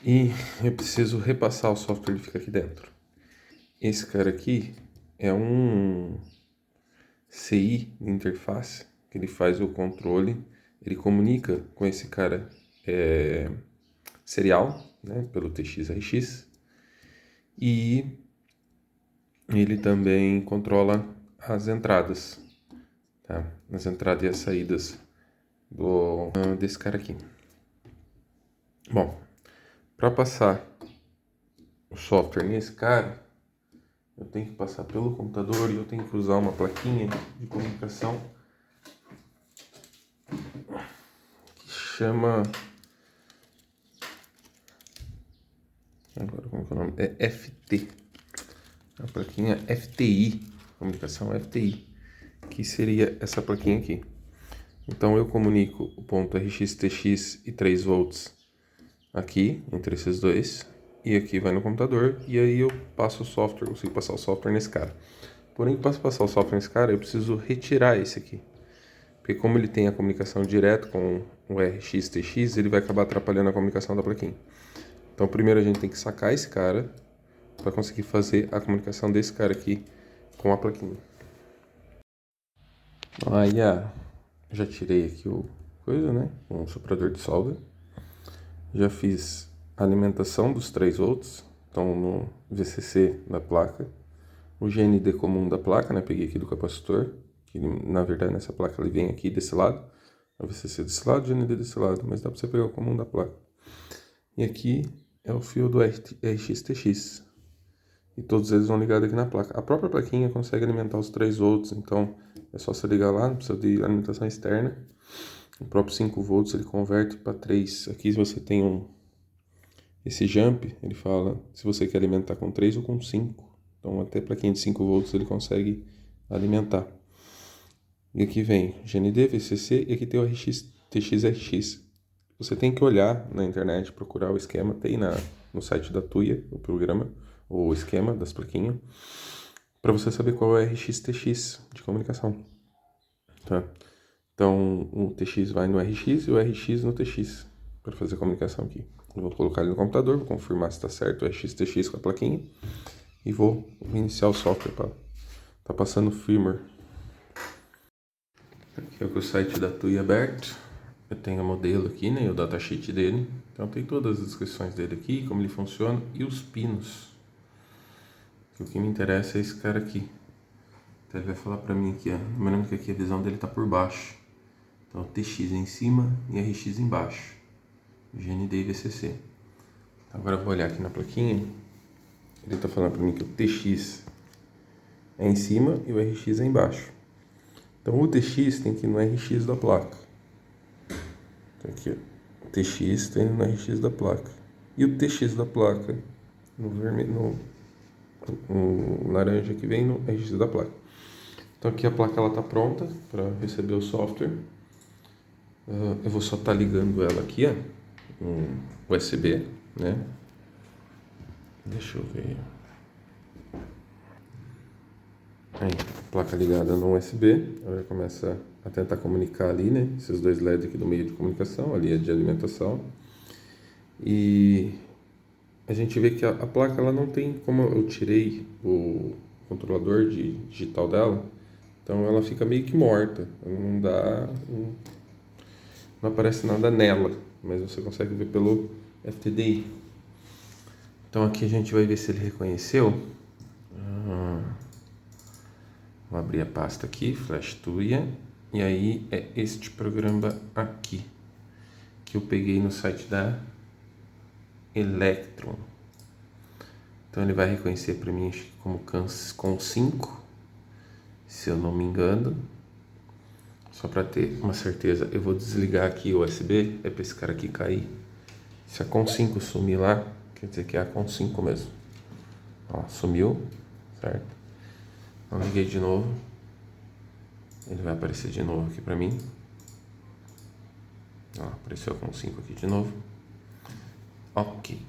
E eu preciso repassar o software que fica aqui dentro. Esse cara aqui é um CI de interface, que ele faz o controle, ele comunica com esse cara serial, né, pelo TX-RX, e ele também controla as entradas, tá? As entradas e as saídas desse cara aqui. Bom, para passar o software nesse cara, eu tenho que passar pelo computador e eu tenho que usar uma plaquinha de comunicação que chama... Agora, como que é o nome? É FT. A plaquinha FTI, comunicação FTI, que seria essa plaquinha aqui. Então eu comunico o ponto RX-TX e 3 volts aqui, entre esses dois, e aqui vai no computador, e aí eu passo o software, consigo passar o software nesse cara. Porém, para passar o software nesse cara, eu preciso retirar esse aqui. Porque como ele tem a comunicação direto com o RX-TX, ele vai acabar atrapalhando a comunicação da plaquinha. Então primeiro a gente tem que sacar esse cara para conseguir fazer a comunicação desse cara aqui com a plaquinha. Aí já tirei aqui o coisa, né? Um soprador de solda. Já fiz a alimentação dos 3 volts, então no VCC da placa. O GND comum da placa, né? Peguei aqui do capacitor, que na verdade nessa placa ele vem aqui desse lado. O VCC desse lado, o GND desse lado, mas dá para você pegar o comum da placa. E aqui é o fio do RX-TX. E todos eles vão ligados aqui na placa. A própria plaquinha consegue alimentar os 3 volts, então é só você ligar lá, não precisa de alimentação externa. O próprio 5 volts ele converte para 3. Aqui se você tem esse jump, ele fala se você quer alimentar com 3 ou com 5. Então até plaquinha de 5 volts ele consegue alimentar. E aqui vem GND, VCC e aqui tem o RX, TX-RX. Você tem que olhar na internet, procurar o esquema, tem no site da Tuya, o programa, o esquema das plaquinhas, para você saber qual é o RX-TX de comunicação. Tá? Então o TX vai no RX e o RX no TX para fazer a comunicação aqui. Eu vou colocar ele no computador, vou confirmar se está certo o RX-TX com a plaquinha e vou iniciar o software para tá passando o firmware. Aqui é o site da TUI aberto. Eu tenho o modelo aqui, né, o datasheet dele. Então tem todas as descrições dele aqui, como ele funciona e os pinos. O que me interessa é esse cara aqui. Então ele vai falar para mim aqui, ó. Lembrando que aqui a visão dele tá por baixo. Então TX em cima e RX embaixo. GND e VCC. Agora eu vou olhar aqui na plaquinha. Ele tá falando para mim que o TX é em cima e o RX é embaixo. Então o TX tem que ir no RX da placa. Então aqui, ó. O TX tem no RX da placa. E o TX da placa no vermelho, no laranja que vem no RX da placa. Então aqui a placa ela tá pronta para receber o software. Eu vou só estar ligando ela aqui, ó, um USB, né? Deixa eu ver. Aí, placa ligada no USB, ela começa a tentar comunicar ali, né? Esses dois LEDs aqui do meio de comunicação, ali é de alimentação. E a gente vê que a placa ela não tem, como eu tirei o controlador digital dela, então ela fica meio que morta, não dá, não aparece nada nela, mas você consegue ver pelo FTDI. Então aqui a gente vai ver se ele reconheceu. Vou abrir a pasta aqui, Flash Tuya, e aí é este programa aqui que eu peguei no site da Electron. Então ele vai reconhecer para mim como com 5, se eu não me engano. Só para ter uma certeza, eu vou desligar aqui o USB, é para esse cara aqui cair. Se a com 5 sumir lá, quer dizer que é a com 5 mesmo. Ó, sumiu, certo? Então liguei de novo. Ele vai aparecer de novo aqui para mim. Ó, apareceu a com 5 aqui de novo. Ok.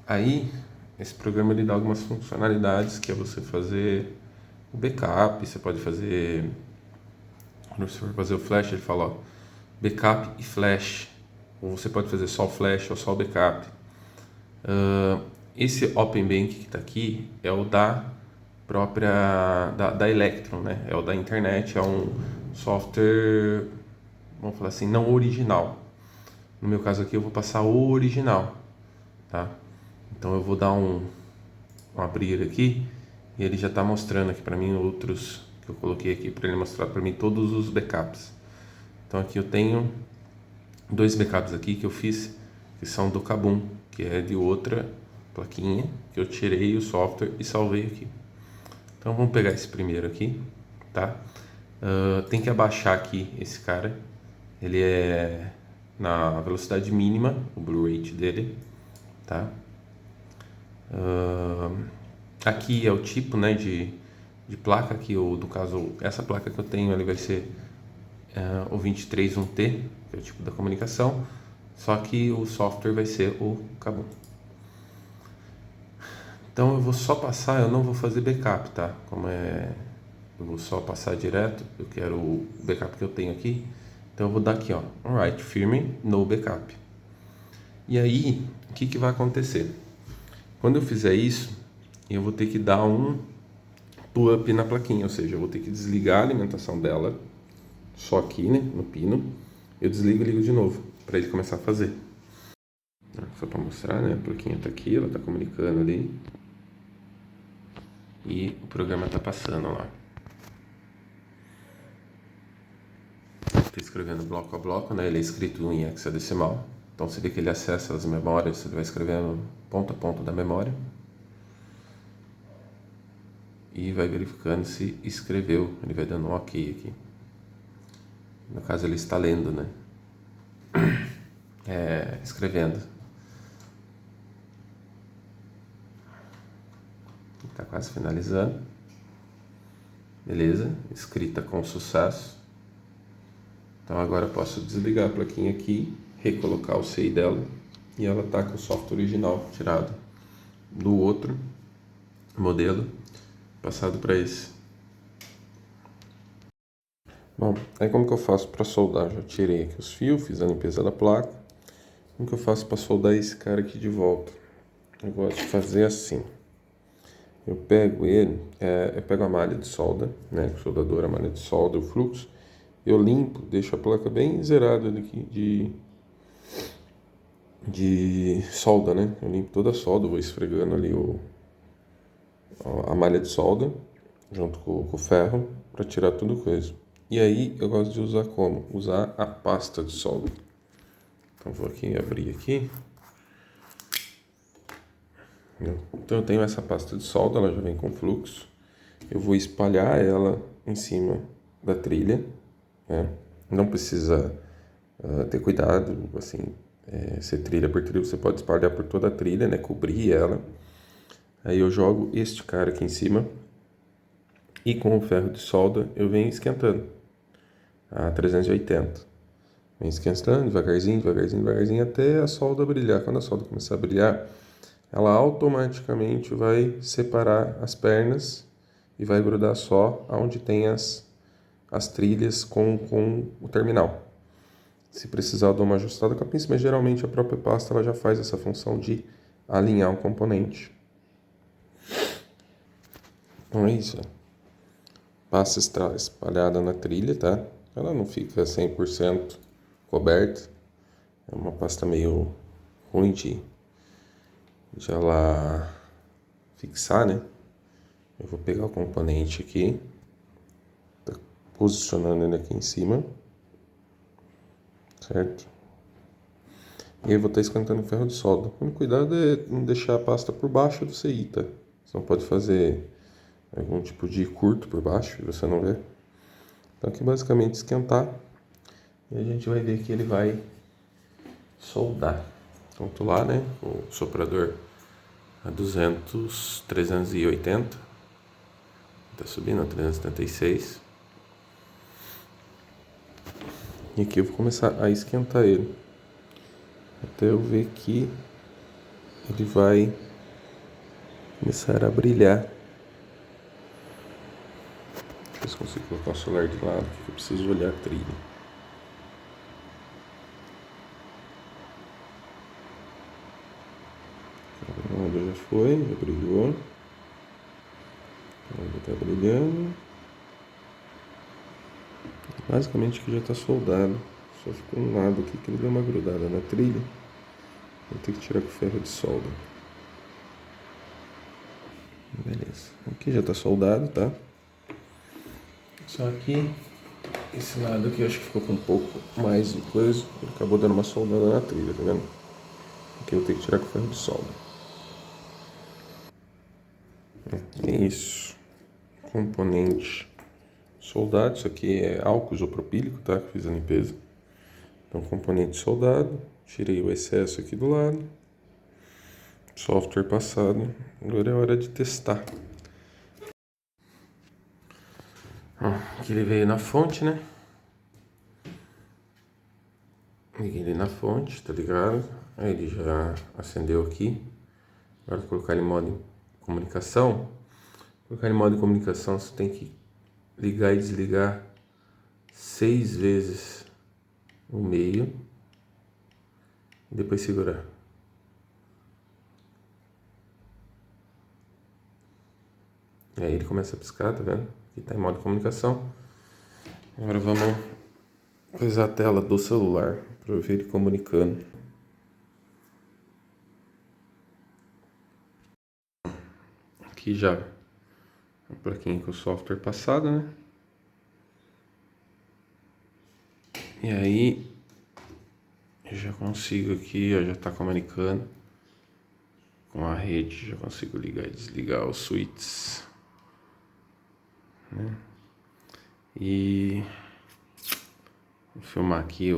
Aí, esse programa ele dá algumas funcionalidades, que é você fazer o backup, você pode fazer... Quando você for fazer o flash, ele fala, ó, backup e flash. Ou você pode fazer só o flash ou só o backup. Esse OpenBank que está aqui é o da própria da Electron, né? É o da internet, é um software, vamos falar assim, não original. No meu caso aqui eu vou passar o original, tá? Então eu vou dar um abrir aqui e ele já está mostrando aqui para mim outros que eu coloquei aqui para ele mostrar para mim todos os backups. Então aqui eu tenho 2 backups aqui que eu fiz que são do Kabum, que é de outra plaquinha que eu tirei o software e salvei aqui. Então vamos pegar esse primeiro aqui, tá? Tem que abaixar aqui esse cara. Ele é na velocidade mínima, o Blu-ray dele, tá? Aqui é o tipo, né, de placa que eu, no caso, essa placa que eu tenho, ele vai ser o 231T, que é o tipo da comunicação, só que o software vai ser o Kabum. Então eu vou só passar, eu não vou fazer backup, tá? Como é, eu vou só passar direto, eu quero o backup que eu tenho aqui, então eu vou dar aqui, ó, alright, firming, no backup. E aí, o que que vai acontecer? Quando eu fizer isso, eu vou ter que dar um pull-up na plaquinha, ou seja, eu vou ter que desligar a alimentação dela, só aqui, né, no pino, eu desligo e ligo de novo, para ele começar a fazer. Só para mostrar, né, a plaquinha tá aqui, ela tá comunicando ali, e o programa tá passando lá. Tá escrevendo bloco a bloco, né, ele é escrito em hexadecimal, então você vê que ele acessa as memórias, ele vai escrevendo ponto a ponto da memória, e vai verificando se escreveu, ele vai dando um ok aqui. No caso ele está lendo, né? Escrevendo. Está quase finalizando. Beleza, escrita com sucesso. Então agora eu posso desligar a plaquinha aqui, recolocar o CI dela e ela está com o software original tirado do outro modelo, passado para esse. Bom, aí como que eu faço para soldar? Já tirei aqui os fios, fiz a limpeza da placa. Como que eu faço para soldar esse cara aqui de volta? Eu gosto de fazer assim. Eu pego ele, eu pego a malha de solda, né, soldador, a malha de solda, o fluxo, eu limpo, deixo a placa bem zerada aqui de solda, né? Eu limpo toda a solda, vou esfregando ali a malha de solda junto com o ferro para tirar tudo coisa. E aí eu gosto de usar como? Usar a pasta de solda. Então vou aqui abrir aqui. Então eu tenho essa pasta de solda, ela já vem com fluxo. Eu vou espalhar ela em cima da trilha, né? Não precisa ter cuidado, assim, ser trilha por trilha, você pode espalhar por toda a trilha, né? Cobrir ela. Aí eu jogo este cara aqui em cima e com o ferro de solda eu venho esquentando a 380. Vem esquentando devagarzinho, devagarzinho, devagarzinho até a solda brilhar. Quando a solda começar a brilhar, ela automaticamente vai separar as pernas e vai grudar só onde tem as trilhas com o terminal. Se precisar eu dou uma ajustada com a pinça, mas geralmente a própria pasta ela já faz essa função de alinhar o componente. Então é isso. Pasta espalhada na trilha, tá? Ela não fica 100% coberta. É uma pasta meio ruim de ela fixar, né? Eu vou pegar o componente aqui, posicionando ele aqui em cima, certo? E aí vou estar esquentando o ferro de solda. O cuidado é não deixar a pasta por baixo do CI, tá? Você não pode fazer algum tipo de curto por baixo, você não vê. Então aqui basicamente esquentar e a gente vai ver que ele vai soldar. Então tô lá, né, com o soprador a 380, tá subindo a 376. E aqui eu vou começar a esquentar ele até eu ver que ele vai começar a brilhar. Deixa eu ver se consigo colocar o celular de lado, porque eu preciso olhar a trilha. foi, já brilhou. Ainda tá brilhando. Basicamente que já tá soldado. Só ficou um lado aqui que ele deu uma grudada na trilha. Vou ter que tirar com ferro de solda. Beleza. Aqui já tá soldado, tá? Só que esse lado aqui eu acho que ficou com um pouco mais de coisa. Ele acabou dando uma soldada na trilha, tá vendo? Aqui eu tenho que tirar com ferro de solda. É isso. Componente soldado. Isso aqui é álcool isopropílico, tá? Que fiz a limpeza. Então, componente soldado. Tirei o excesso aqui do lado. Software passado. Agora é hora de testar. Aqui ele veio na fonte, né? Liguei ele na fonte, tá ligado? Aí ele já acendeu aqui. Agora vou colocar ele em modo comunicação. Colocar em modo comunicação, você tem que ligar e desligar 6 vezes o meio. E depois segurar. E aí ele começa a piscar, tá vendo? Aqui tá em modo comunicação. Agora vamos coisar a tela do celular para eu ver ele comunicando. Aqui já a plaquinha com o software passado, né? E aí eu já consigo aqui, ó, já tá comunicando com a rede, já consigo ligar e desligar os switches, né? E vou filmar aqui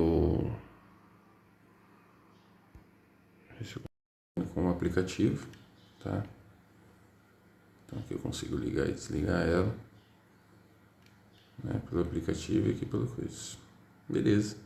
com o aplicativo, tá? Então aqui eu consigo ligar e desligar ela, né? Pelo aplicativo e aqui pelo coisa. Beleza.